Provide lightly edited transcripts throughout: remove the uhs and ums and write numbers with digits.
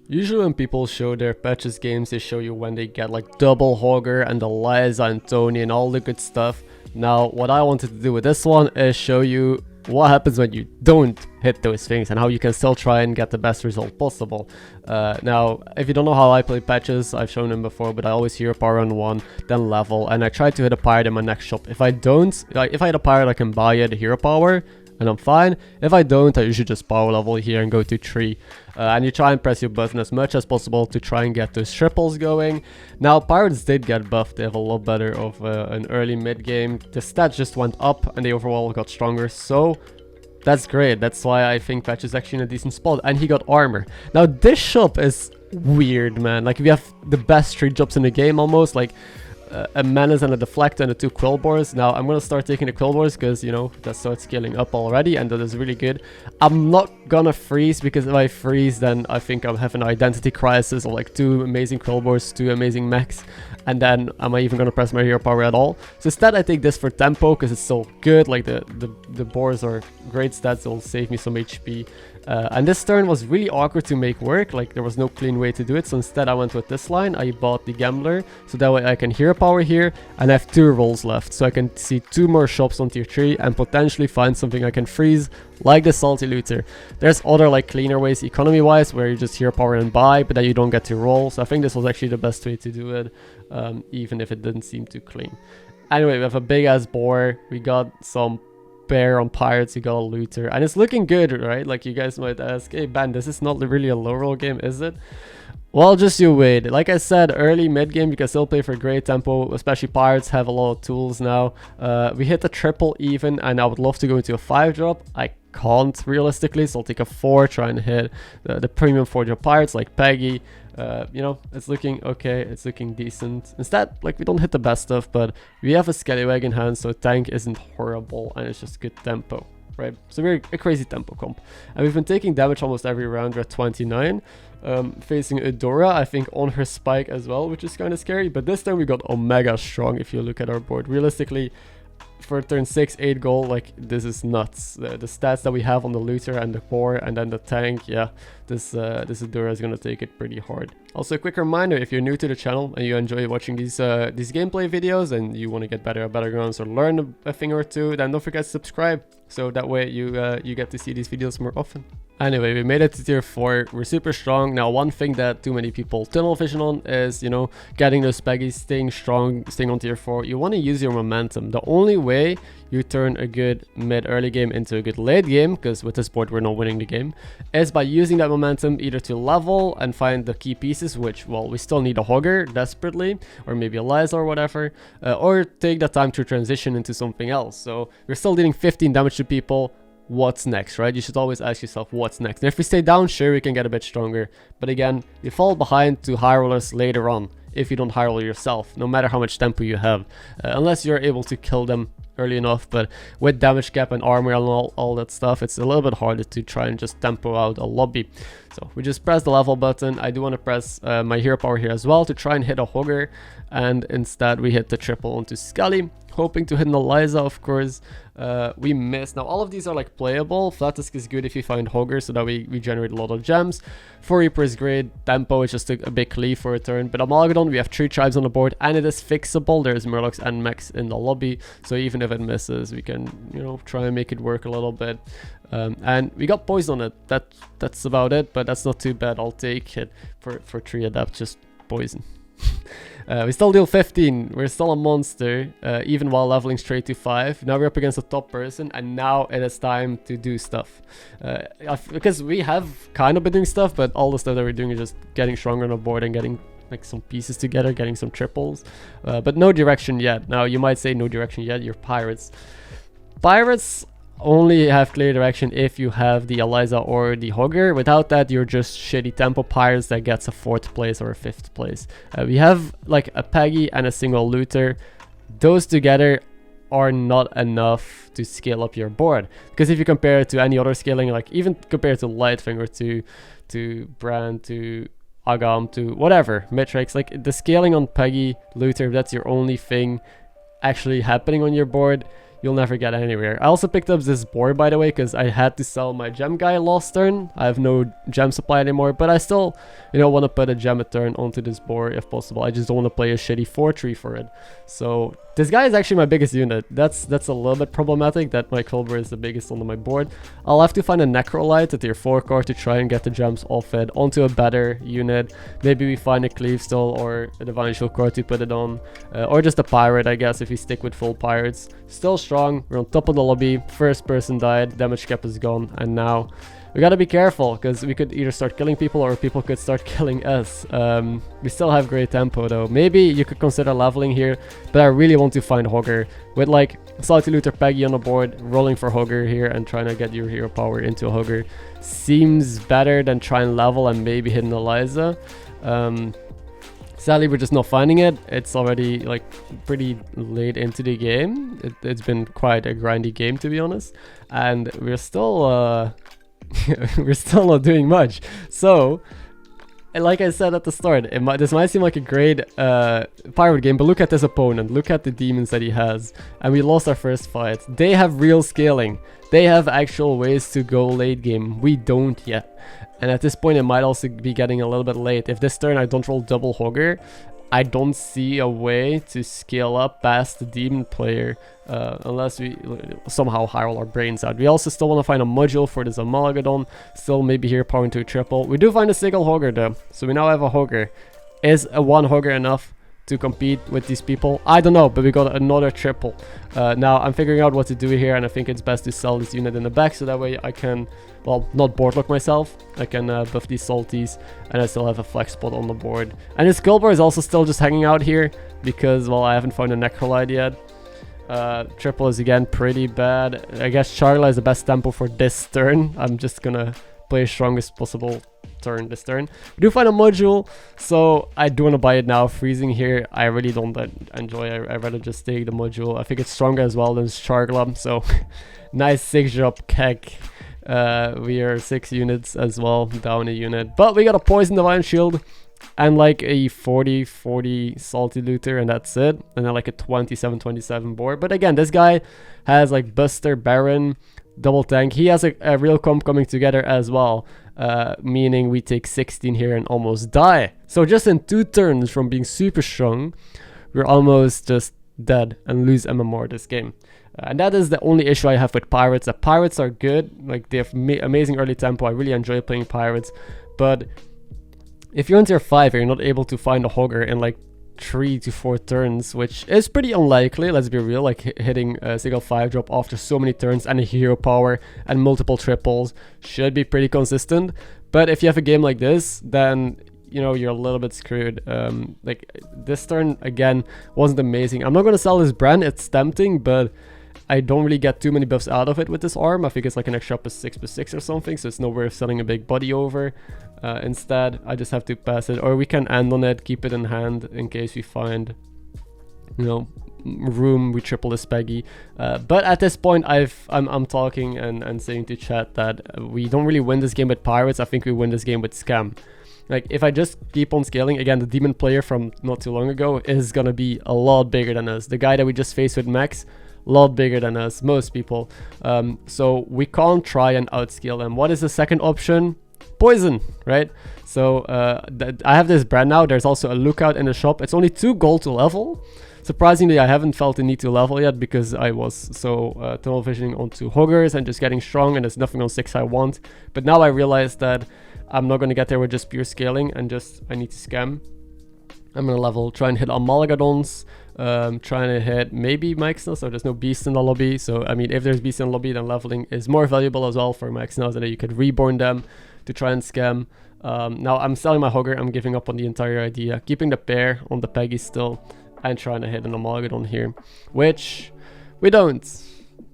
Usually when people show their patches games, they show you when they get like double Hoggar and Eliza and Tony and all the good stuff. Now, what I wanted to do with this one is show you what happens when you don't hit those things and how you can still try and get the best result possible. Now, if you don't know how I play patches, I've shown them before, but I always hero power on 1, then level, and I try to hit a pirate in my next shop. If I don't, like if I hit a pirate, I can buy it hero power, and I'm fine. If I don't, I usually just power level here and go to 3. And you try and press your button as much as possible to try and get those triples going. Now, pirates did get buffed. They have a lot better of an early mid game. The stats just went up and they overall got stronger. So that's great. That's why I think Patch is actually in a decent spot. And he got armor. Now, this shop is weird, man. Like, we have the best 3 jobs in the game almost. Like, a menace and a deflector and the 2 quillbores. Now I'm gonna start taking the quillbores because, you know, that starts scaling up already and that is really good. I'm not gonna freeze because if I freeze then I think I'll have an identity crisis of like 2 amazing quillbores, 2 amazing mechs, and then am I even gonna press my hero power at all? So instead I take this for tempo because it's so good. Like the boars are great stats, they'll save me some HP. And this turn was really awkward to make work, like there was no clean way to do it, so instead I went with this line. I bought the Gambler, so that way I can hero power here, and I have 2 rolls left, so I can see 2 more shops on tier 3 and potentially find something I can freeze, like the Salty Looter. There's other like cleaner ways economy wise, where you just hero power and buy, but then you don't get to roll, so I think this was actually the best way to do it, even if it didn't seem too clean. Anyway, we have a big ass boar, we got some bear on pirates, you got a looter, and it's looking good, right? Like you guys might ask, hey Ben, this is not really a low roll game, is it? Well, just you wait. Like I said, early mid game you can still play for great tempo, especially pirates have a lot of tools now. We hit the triple even, and I would love to go into a 5 drop. I can't realistically, so I'll take a 4, try and hit the premium 4 drop pirates like Peggy. You know, it's looking okay, it's looking decent. Instead, like, we don't hit the best stuff, but we have a Scallywag in hand, so tank isn't horrible and it's just good tempo, right? So we're a crazy tempo comp, and we've been taking damage almost every round. We're at 29, facing Eudora, I think, on her spike as well, which is kind of scary. But this time we got Omega strong. If you look at our board, realistically, for turn 6, 8 gold, like, this is nuts. The stats that we have on the looter and the core and then the tank, yeah, this Eudora is gonna take it pretty hard. Also, a quick reminder, if you're new to the channel and you enjoy watching these gameplay videos and you want to get better at Battlegrounds or learn a thing or two, then don't forget to subscribe, so that way you get to see these videos more often. Anyway, we made it to tier 4. We're super strong. Now, one thing that too many people tunnel vision on is, you know, getting those Peggies, staying strong, staying on tier 4. You want to use your momentum. The only way you turn a good mid-early game into a good late game, because with this board we're not winning the game, is by using that momentum either to level and find the key pieces, which, well, we still need a Hoggar desperately, or maybe Eliza or whatever, or take that time to transition into something else. So we're still dealing 15 damage to people. What's next, right? You should always ask yourself what's next. And if we stay down, sure, we can get a bit stronger, but again, we fall behind to high rollers later on if you don't high roll yourself, no matter how much tempo you have, unless you're able to kill them early enough. But with damage cap and armor and all that stuff, it's a little bit harder to try and just tempo out a lobby. So we just press the level button. I do want to press my hero power here as well to try and hit a Hoggar, and instead we hit the triple onto Scully, hoping to hit an Eliza, of course. We missed. Now all of these are like playable. Flattusk is good if you find Hoggar, so that we generate a lot of gems. 4 Reaper is great. Tempo is just a big cleave for a turn. But Amalgadon, we have 3 tribes on the board and it is fixable. There's Murlocs and mechs in the lobby, so even if it misses, we can, you know, try and make it work a little bit. And we got poison on it. That's about it, but that's not too bad. I'll take it for 3 adapt, just poison. We still deal 15, we're still a monster, even while leveling straight to 5. Now we're up against a top person, and now it is time to do stuff. Because we have kind of been doing stuff, but all the stuff that we're doing is just getting stronger on the board and getting like some pieces together, getting some triples. But no direction yet. Now you might say no direction yet, you're pirates. Pirates only have clear direction if you have the Eliza or the Hoggar. Without that, you're just shitty tempo pirates that gets a 4th place or a 5th place. We have like a Peggy and a single looter. Those together are not enough to scale up your board, because if you compare it to any other scaling, like even compared to Lightfinger, to Brand, to Agam, to whatever, Mitrix, like the scaling on Peggy, looter, that's your only thing actually happening on your board. you'll never get anywhere. I also picked up this board, by the way, because I had to sell my gem guy last turn. I have no gem supply anymore, but I still, you know, want to put a gem a turn onto this board if possible. I just don't want to play a shitty 4-3 for it. So this guy is actually my biggest unit. That's a little bit problematic that my Kibler is the biggest on my board. I'll have to find a Necrolite, a tier 4 card, to try and get the gems off it onto a better unit. Maybe we find a Cleave Still or a Divine Shield card to put it on, or just a Pirate, I guess, if we stick with full Pirates. Still strong, we're on top of the lobby, first person died, damage cap is gone, and now we gotta be careful, because we could either start killing people or people could start killing us. We still have great tempo though. Maybe you could consider leveling here, but I really want to find Hoggar. With like Salty Luther Peggy on the board, rolling for Hoggar here and trying to get your hero power into a Hoggar seems better than trying to level and maybe hit an Eliza. Sadly, we're just not finding it. It's already like pretty late into the game. It's been quite a grindy game, to be honest, and we're still we're still not doing much. So, like I said at the start, this might seem like a great pirate game, but look at this opponent. Look at the demons that he has, and we lost our first fight. They have real scaling. They have actual ways to go late game. We don't yet. And at this point, it might also be getting a little bit late. If this turn I don't roll double Hoggar, I don't see a way to scale up past the demon player unless we somehow high roll our brains out. We also still want to find a module for this Amalgadon. Still maybe here power into a triple. We do find a single Hoggar though, so we now have a Hoggar. Is a one Hoggar enough to compete with these people? I don't know, but we got another triple. Now I'm figuring out what to do here, and I think it's best to sell this unit in the back so that way I can, well, not board lock myself. I can buff these salties, and I still have a flex spot on the board. And his Kibler is also still just hanging out here because, well, I haven't found a Necrolite yet. Triple is again pretty bad. I guess Charla is the best tempo for this turn. I'm just gonna play strongest possible turn this turn. We do find a module, so I do want to buy it now. Freezing here, I really don't enjoy. I'd rather just take the module. I think it's stronger as well than Charla, so nice 6-drop keg. We are 6 units as well, down a unit, but we got a poison divine shield and like a 40 salty looter, and that's it. And then like a 27 board. But again, this guy has like Buster, Baron, double tank. He has a real comp coming together as well, meaning we take 16 here and almost die. So just in 2 turns from being super strong, we're almost just dead and lose MMR this game. And that is the only issue I have with pirates. The pirates are good, like they have amazing early tempo. I really enjoy playing pirates, but if you're in tier 5 and you're not able to find a Hoggar in like 3 to 4 turns, which is pretty unlikely, let's be real, like hitting a single 5-drop after so many turns and a hero power and multiple triples should be pretty consistent. But if you have a game like this, then you know you're a little bit screwed. Like this turn again wasn't amazing. I'm not going to sell this brand, it's tempting, but I don't really get too many buffs out of it with this arm. I think it's like an extra +6/+6 or something, so it's no worth selling a big body over. Instead, I just have to pass it, or we can end on it, keep it in hand in case we find, you know, room. We triple this Peggy. But at this point, I'm talking and saying to chat that we don't really win this game with pirates. I think we win this game with scam. Like if I just keep on scaling, again, the demon player from not too long ago is gonna be a lot bigger than us. The guy that we just faced with Max, a lot bigger than us, most people. So we can't try and outscale them. What is the second option? Poison, right? So I have this brand now. There's also a lookout in the shop. It's only 2 gold to level. Surprisingly, I haven't felt the need to level yet because I was so tunnel visioning onto Hoggars and just getting strong, and there's nothing on 6 I want. But now I realize that I'm not going to get there with just pure scaling and just I need to scam. I'm going to level, try and hit Amalgadons, trying to hit maybe MarkMcKz, so there's no beast in the lobby. So I mean, if there's beast in the lobby, then leveling is more valuable as well for MarkMcKz, so that you could reborn them to try and scam. Now I'm selling my Hoggar. I'm giving up on the entire idea, keeping the pair on the Peggy still, and trying to hit an Amalgadon here, which we don't.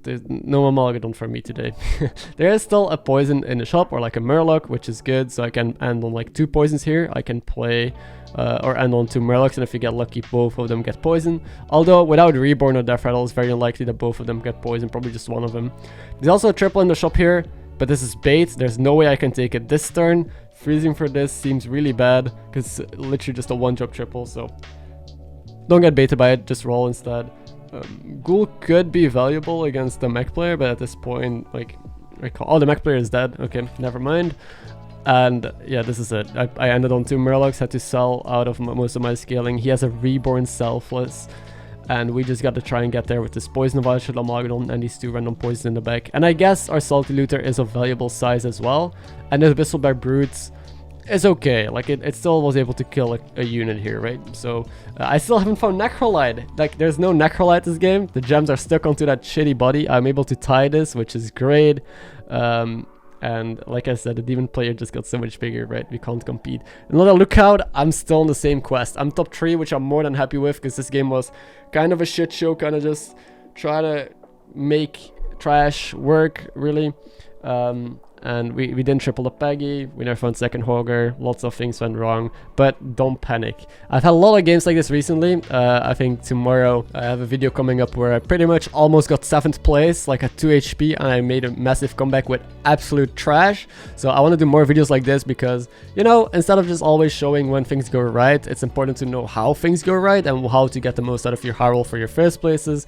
There's no Amalgadon for me today. There is still a poison in the shop, or like a Murloc, which is good, so I can end on like 2 poisons here. I can play or end on 2 Murlocs, and if you get lucky, both of them get poison. Although without Reborn or Death Rattle, it's very unlikely that both of them get poison, probably just one of them. There's also a triple in the shop here, but this is bait. There's no way I can take it this turn. Freezing for this seems really bad, because it's literally just a 1-drop triple, so don't get baited by it, just roll instead. Ghoul could be valuable against the mech player, but at this point, like, oh, the mech player is dead. Okay, never mind. And yeah, this is it. I ended on 2 Murlocs, had to sell out of most of my scaling. He has a Reborn Selfless, and we just got to try and get there with this Poison Voucher, Lamagedon, and these 2 random poisons in the back. And I guess our Salty Looter is of valuable size as well. And the Whistlebear Brutes is okay. Like, it still was able to kill a unit here, right? So, I still haven't found Necrolite. Like, there's no Necrolite this game. The gems are stuck onto that shitty body. I'm able to tie this, which is great. And like I said, the demon player just got so much bigger, right? We can't compete. Another lookout, I'm still on the same quest. I'm top 3, which I'm more than happy with, because this game was kind of a shit show, kind of just try to make trash work, really. And we didn't triple the Peggy, we never found second Hoggar, lots of things went wrong, but don't panic. I've had a lot of games like this recently. I think tomorrow I have a video coming up where I pretty much almost got 7th place, like at 2 HP, and I made a massive comeback with absolute trash. So I want to do more videos like this because, you know, instead of just always showing when things go right, it's important to know how things go right and how to get the most out of your high roll for your first places.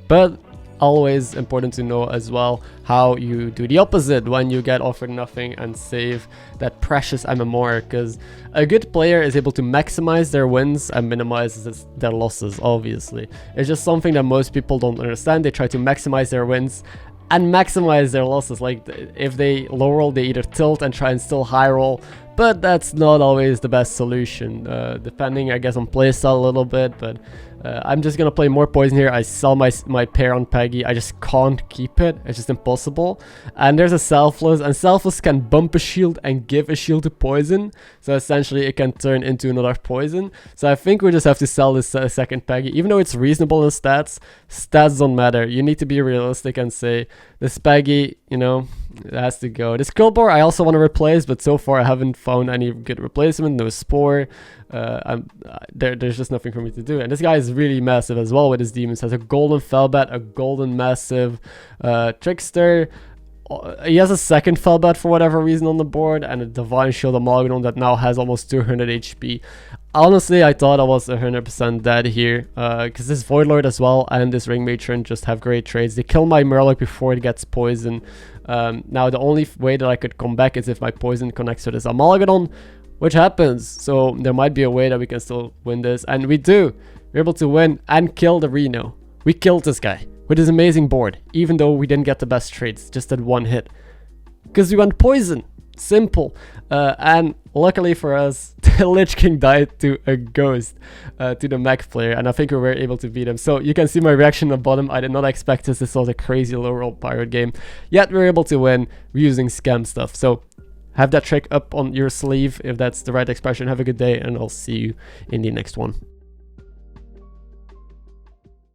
But always important to know as well how you do the opposite when you get offered nothing and save that precious MMR, because a good player is able to maximize their wins and minimize their losses. Obviously, it's just something that most people don't understand. They try to maximize their wins and maximize their losses. Like, if they low roll, they either tilt and try and still high roll, but that's not always the best solution, depending, I guess, on playstyle a little bit. But I'm just gonna play more poison here. I sell my pair on Peggy. I just can't keep it. It's just impossible. And there's a Selfless, and Selfless can bump a shield and give a shield to poison. So essentially it can turn into another poison. So I think we just have to sell this second Peggy. Even though it's reasonable in stats, stats don't matter. You need to be realistic and say, this Peggy, you know, it has to go. This Kibler I also want to replace, but so far I haven't found any good replacement. No Spore. There's just nothing for me to do. And this guy is really massive as well with his demons. Has a golden Firebat, a golden massive Trickster. He has a second Firebat for whatever reason on the board, and a Divine Shield Amalgadon that now has almost 200 HP. Honestly, I thought I was 100% dead here, because this Void Lord as well and this Ring Matron just have great trades. They kill my Murloc before it gets poisoned. Now the only way that I could come back is if my poison connects to this Amalgadon, which happens. So there might be a way that we can still win this, and we do. We're able to win and kill the Reno. We killed this guy with his amazing board, even though we didn't get the best trades, just at 1 hit. Because we went poison. Simple. And luckily for us, the Lich King died to a ghost, to the mech player, and I think we were able to beat him. So you can see my reaction at the bottom. I did not expect this. This was a crazy low roll pirate game. Yet we were able to win using scam stuff. So have that trick up on your sleeve, if that's the right expression. Have a good day, and I'll see you in the next one.